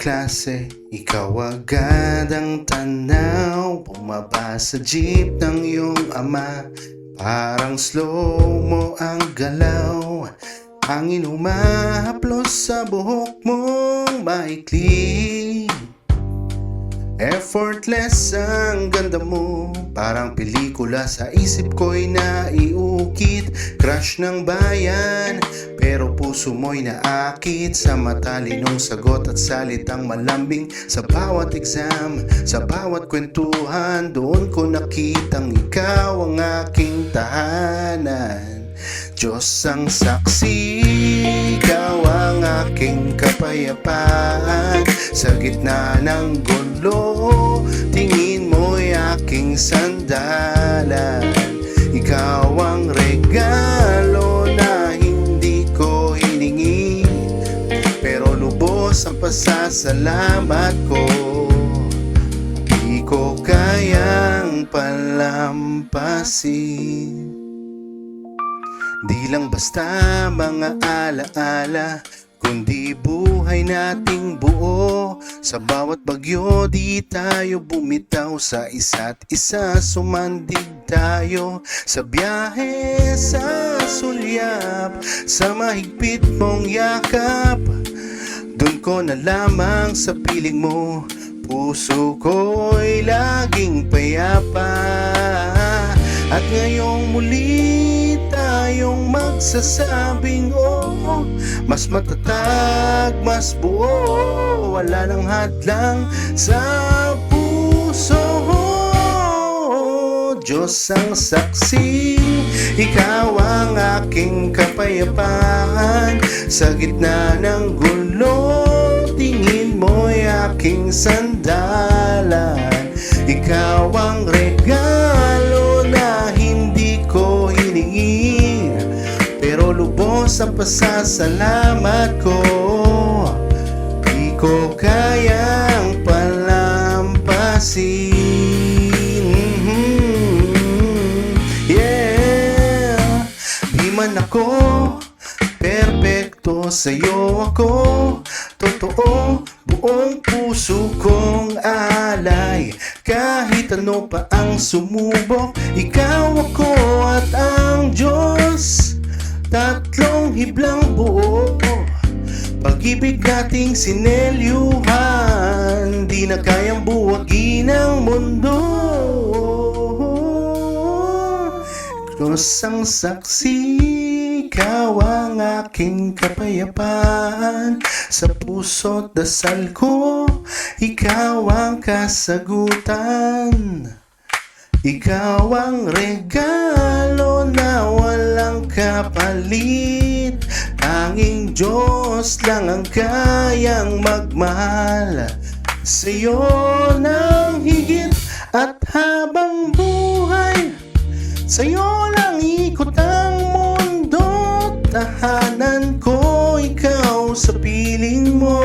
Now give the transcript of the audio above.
klase, ikaw agad ang tanaw. Bumaba sa jeep ng iyong ama, parang slow mo ang galaw. Hangin humahaplos sa buhok mong maikli. Effortless ang ganda mo, parang pelikula sa isip ko'y naiukit. Crush ng bayan, pero puso mo'y naakit sa matalinong sagot at salitang malambing. Sa bawat exam, sa bawat kwentuhan, doon ko nakitang ikaw ang aking tahanan. Diyos ang saksi, ikaw ang aking kapayapaan. Sa gitna ng gulo, tingin mo'y aking sandalan. Ikaw ang regalo na hindi ko hiningi, pero lubos ang pasasalamat ko. Di ko kayang palampasin. Di lang basta mga alaala, kundi buhay nating buo. Sa bawat bagyo di tayo bumitaw, sa isa't isa sumandig tayo. Sa biyahe, sa sulyap, sa mahigpit mong yakap, dun ko na lamang sa piling mo, puso ko'y laging payapa. At ngayong muli tayong magsasabing oo, mas matatag, mas buo, wala nang hadlang sa puso. Diyos ang saksi, ikaw ang aking kapayapaan. Sa gitna ng gulo, tingin mo'y aking sandalan. Ikaw ang regalo na hindi ko hiningi, pero lubos ang pasasalamat ko. Di ko kayang palampasin. Yeah, di man ako perpekto, sa'yo ako totoo. Buong puso kong alay, kahit ano pa ang sumubok. Ikaw, ako at ang Diyos, tatlong hiblang buo. Pag-ibig nating sinelyuhan, di na kayang buwagin ang mundo. Diyos ang saksi, ikaw ang aking kapayapaan. Sa puso't dasal ko, ikaw ang kasagutan. Ikaw ang regalo na walang kapalit. Tanging Diyos lang ang kayang magmahal sa'yo ng higit. At habang buhay, sa'yo lang ikot ang mundo. Tahanan ko ikaw sa piling mo.